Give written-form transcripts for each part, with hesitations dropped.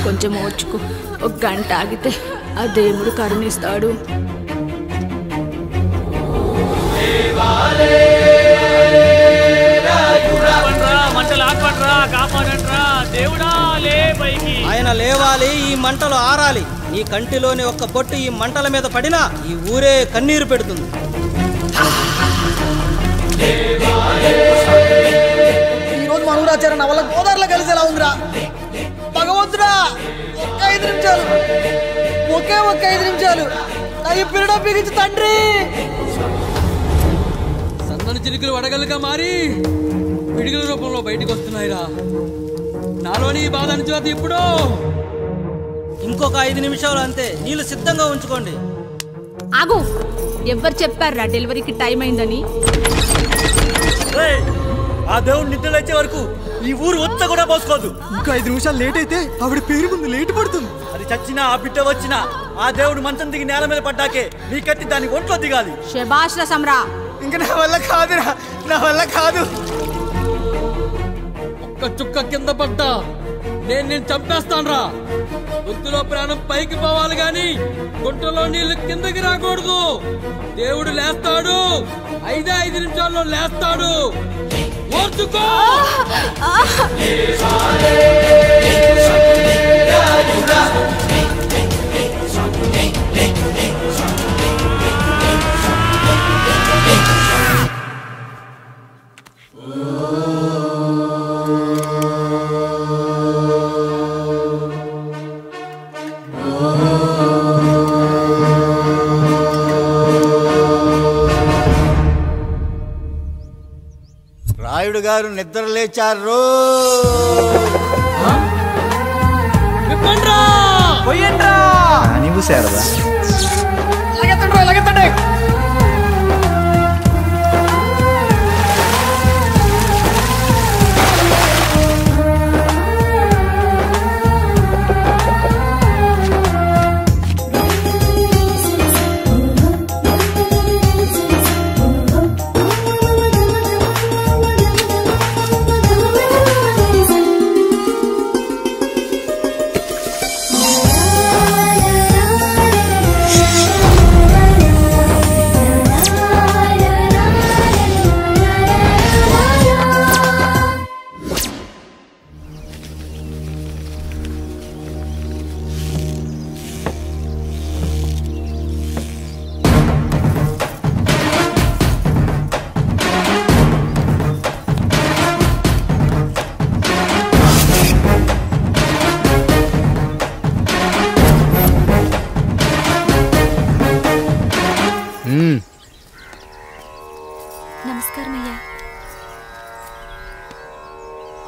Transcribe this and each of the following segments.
కొంచెం ఓర్చుకో, ఒక గంట ఆగితే ఆ దేవుడు కరుణిస్తాడు. ఆయన లేవాలి, ఈ మంటలు ఆరాలి. నీ కంటిలోని ఒక్క పొట్టు ఈ మంటల మీద పడినా ఈ ఊరే కన్నీరు పెడుతుంది. ఈరోజు మనూరాచార్య నా వల్ల గోదావరిలో కలిసేలా ఉందిరా. భగవంతుడా, ఒక్క 5 నిమిషాలు, ఒక్క 5 నిమిషాలు అవి పిల్లడం బిగించు తండ్రి. సన్నని చిరుకులు వడగలుగా మారి పిడుగుల రూపంలో బయటకు వస్తున్నాయిరా. నాలోని బాధ అనిచోతి ఇప్పుడు. ఇంకొక 5 నిమిషాలు అంతే, నీళ్ళు సిద్ధంగా ఉంచుకోండి. ఆగు, ఎవ్వరు చెప్పారా డెలివరీకి టైం అయిందని? ఆ దేవుడు నిద్ర వచ్చే వరకు ఈ ఊరు ఒత్త కూడా పోసుకోదు. ఇంకా 5 నిమిషాలు లేట్ అయితే ఆవిడ పేరు ముందు లేట్ పడుతుంది. అది చచ్చినా ఆ బిడ్డ వచ్చినా ఆ దేవుడు మంచం దిగి నేల మీద పడ్డాకే నీ కత్తి దాని ఒంట్లో దిగాలి. శభాష్ రా సమ్రా. ఇంకా నా వల్ల కాదురా, నా వల్ల కాదు. ఒక్క చుక్క కింద పడ్డా నేను చంపేస్తానురా. గొంతులో ప్రాణం పైకి పోవాలి గాని గుంటలో నీళ్లు కిందకి రాకూడదు. దేవుడు లేస్తాడు, 5 నిమిషాల్లో లేస్తాడు. ఓర్చుకో. రాయుడు గారు నిద్ర లేచారు. నీవు శారదా లగెత్తండి.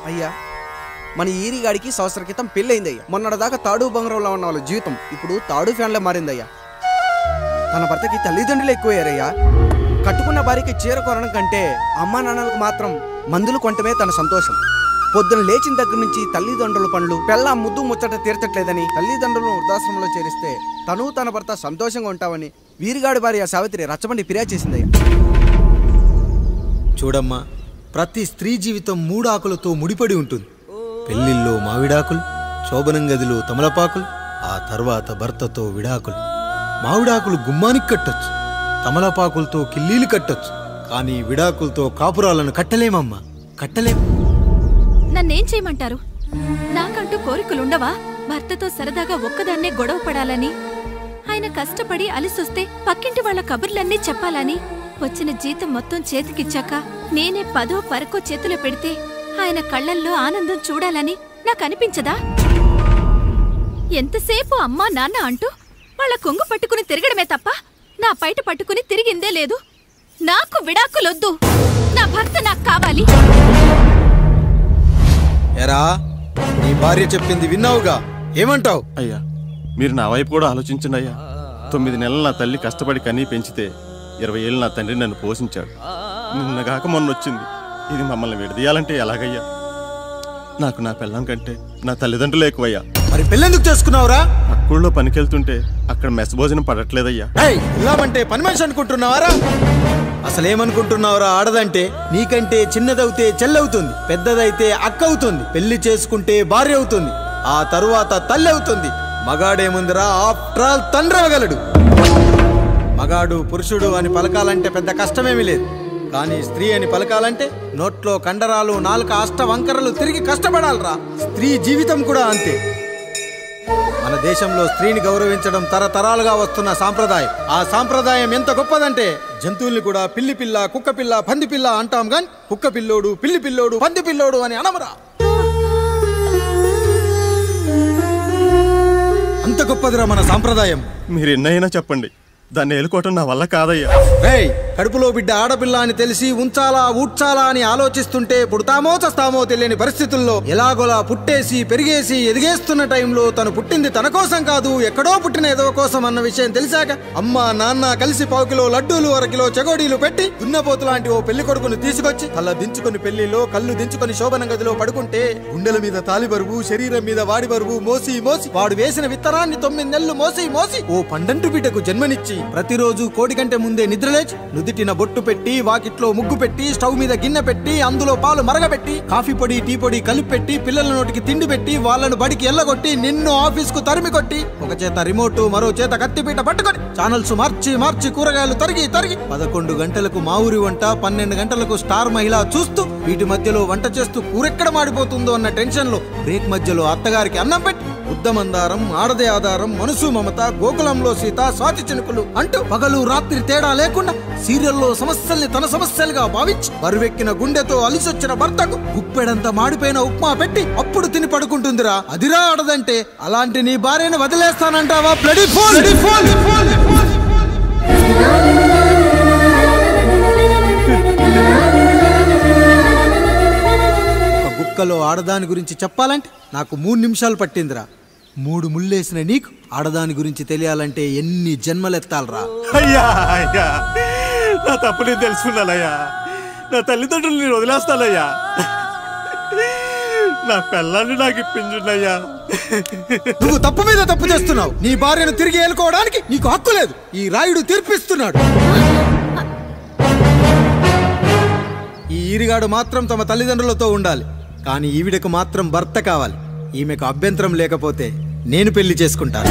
అయ్యా, మన ఈరిగాడికి సంవత్సరం క్రితం పెళ్ళయిందయ్యా. మొన్నటిదాకా తాడు బంగారంలో ఉన్న వాళ్ళ జీవితం ఇప్పుడు తాడు ఫ్యాన్లో మారిందయ్యా. తన భర్తకి తల్లిదండ్రులు ఎక్కువయ్యారయ్యా. కట్టుకున్న భార్యకి చీర కొనడం కంటే అమ్మా నాన్నలకు మాత్రం మందులు కొనటమే తన సంతోషం. పొద్దున లేచిన దగ్గర నుంచి తల్లిదండ్రుల పనులు, పెళ్ళ ముద్దు ముచ్చట తీర్చట్లేదని తల్లిదండ్రులను వృద్ధాశ్రమంలో చేరిస్తే తను తన భర్త సంతోషంగా ఉంటామని వీరిగాడి భార్య సావిత్రి రచ్చబండి ఫిర్యాదు చేసిందయ్యా. చూడమ్మా, ప్రతి స్త్రీ జీవితం 3 ఆకులతో ముడిపడి ఉంటుంది. పెళ్లిల్లో మావిడాకులు, శోభనం గదిలో తమలపాకులు, ఆ తర్వాత భర్తతో విడాకులు. మావిడాకులు గుమ్మానికి కట్టొచ్చు, తమలపాకులతో కిల్లీలు కట్టొచ్చు, కానీ విడాకులతో కాపురాలను కట్టలేమమ్మా, కట్టలేం. నన్నేం చేయమంటారు? నాకంటూ కోరికలుండవా? భర్తతో సరదాగా ఒక్కదాన్నే గొడవ పడాలని, ఆయన కష్టపడి అలిసొస్తే పక్కింటి వాళ్ళ కబుర్లన్నీ చెప్పాలని, వచ్చిన జీతం మొత్తం చేతికిచ్చాక నేనే 10వ 12వ చేతిలో పెడితే ఆయన కళ్ళల్లో ఆనందం చూడాలని నాకనిపించదా? ఎంతసేపు అమ్మా నాన్న అంటూ వాళ్ళ కొంగు పట్టుకుని తిరగడమే తప్ప నా పైట పట్టుకుని తిరిగిందే లేదు. నాకు విడాకులొద్దు, నా భర్త నాకు కావాలి. ఎరా, నీ భార్య చెప్పింది విన్నావుగా, ఏమంటావు? అయ్యా, మీరు నా వైపు కూడా ఆలోచించండి అయ్యా. 9 నెలలు నా తల్లి కష్టపడి కనీ పెంచితే 20 ఏళ్ళు నా తండ్రి నన్ను పోషించాడు. నిన్నగాక మొన్న వచ్చింది. ఇది మమ్మల్ని విడదీయాలంటే ఎలాగయ్యా? నాకు నా పిల్లం కంటే నా తల్లిదండ్రులు ఎక్కువయ్యా. మరి పెళ్ళెందుకు చేసుకున్నావురా? అక్కుల్లో పనికెళ్తుంటే అక్కడ మెస్ భోజనం పడట్లేదయ్యా. ఇలామంటే పని మనిషి అనుకుంటున్నావారా? అసలేమనుకుంటున్నావురా? ఆడదంటే నీకంటే చిన్నదవుతే చెల్లవుతుంది, పెద్దదైతే అక్క అవుతుంది, పెళ్లి చేసుకుంటే భార్య అవుతుంది. ఆ తరువాత తల్లి అవుతుంది. మగాడేముందిరా, ఆఫ్టర్ ఆల్ తండ్రి అవగలడు. మగాడు పురుషుడు అని పలకాలంటే పెద్ద కష్టమేమీ లేదు. కానీ స్త్రీ అని పలకాలంటే నోట్లో కండరాలు, నాలుక అష్టవంకరలు తిరిగి కష్టపడాలరా. స్త్రీ జీవితం కూడా అంతే. మన దేశంలో స్త్రీని గౌరవించడం తరతరాలుగా వస్తున్న సాంప్రదాయం. ఆ సాంప్రదాయం ఎంత గొప్పదంటే జంతువుల్ని కూడా పిల్లి పిల్ల, కుక్క పిల్ల, పంది పిల్ల అంటాం గాని కుక్క పిల్లోడు, పిల్లి పిల్లోడు, పంది పిల్లోడు అని అనమరా. అంత గొప్పదిరా మన సాంప్రదాయం. మీరు ఎన్నైనా చెప్పండి, దాన్ని ఏలుకోవటం నా వల్ల కాదయ్యా. కడుపులో బిడ్డ ఆడపిల్ల అని తెలిసి ఉంచాలా ఊడ్చాలా అని ఆలోచిస్తుంటే పుడతామో చస్తామో తెలియని పరిస్థితుల్లో ఎలాగోలా పుట్టేసి పెరిగేసి ఎదిగేస్తున్న టైంలో తను పుట్టింది తన కోసం కాదు, ఎక్కడో పుట్టిన ఏదో కోసం అన్న విషయం తెలిసాక అమ్మ నాన్న కలిసి 1 కిలో లడ్డూలు, 1 కిలో చెగోడీలు పెట్టి దున్నపోతు లాంటి ఓ పెళ్లి కొడుకుని తీసుకొచ్చి తల దించుకొని పెళ్లిలో కళ్ళు దించుకొని శోభన గదిలో పడుకుంటే గుండెల మీద తాలి బరువు, శరీరం మీద వాడి బరువు మోసి మోసి వాడు వేసిన విత్తనాన్ని 9 నెలలు మోసి మోసి ఓ పండంటు బిడ్డకు జన్మనిచ్చి ప్రతిరోజు కోడి కంటే ముందే నిద్రలేచి నుదిటిన బొట్టు పెట్టి, వాకిట్లో ముగ్గు పెట్టి, స్టవ్ మీద గిన్నె పెట్టి, అందులో పాలు మరగబెట్టి, కాఫీ పొడి టీ పొడి కలిపి పెట్టి, పిల్లల నోటికి తిండి పెట్టి, వాళ్ళను బడికి ఎల్లగొట్టి, నిన్ను ఆఫీస్ కు తరిమి కొట్టి, ఒక చేత రిమోట్ మరో చేత కత్తిపీట పట్టుకొని ఛానల్స్ మార్చి మార్చి కూరగాయలు తరిగి 11 గంటలకు మా ఊరి వంట, 12 గంటలకు స్టార్ మహిళ చూస్తూ వీటి మధ్యలో వంట చేస్తూ కూరెక్కడ మాడిపోతుందో అన్న టెన్షన్ లో బ్రేక్ మధ్యలో అత్తగారికి అన్నం పెట్టి బుద్ధమందారం, ఆడదే ఆధారం, మనసు మమత, గోకులంలో సీత, స్వాతి చినుకులు అంటూ పగలు రాత్రి తేడా లేకుండా సీరియల్లో సమస్యల్ని తన సమస్యలుగా భావించి బరువెక్కిన గుండెతో అలిసొచ్చిన భర్తకు గుప్పెడంత మాడిపోయిన ఉప్మా పెట్టి అప్పుడు తిని పడుకుంటుందిరా. అదిరా ఆడదంటే. అలాంటి నీ భార్యను వదిలేస్తానంటావా? Bloody fool! ఒక గుక్కలో ఆడదాని గురించి చెప్పాలంటే నాకు 3 నిమిషాలు పట్టిందిరా. 3 ముళ్ళేసిన నీకు ఆడదాని గురించి తెలియాలంటే ఎన్ని జన్మలెత్తాలరా. అయ్యా అయ్యా, నా తప్పు నేను తెలుసుకున్నానయ్యా. నా తల్లిదండ్రులు నేను వదిలేస్తానయ్యా. నా పిల్లల్ని నాకు ఇప్పించున్నాయ్యా. నువ్వు తప్పు మీద తప్పు చేస్తున్నావు. నీ భార్యను తిరిగి ఏలుకోవడానికి నీకు హక్కు లేదు. ఈ రాయుడు తీర్పిస్తున్నాడు. ఈ ఈరిగాడు మాత్రం తమ తల్లిదండ్రులతో ఉండాలి. కానీ ఈవిడకు మాత్రం భర్త కావాలి. ఈమెకు అభ్యంతరం లేకపోతే నేను పెళ్లి చేసుకుంటాను.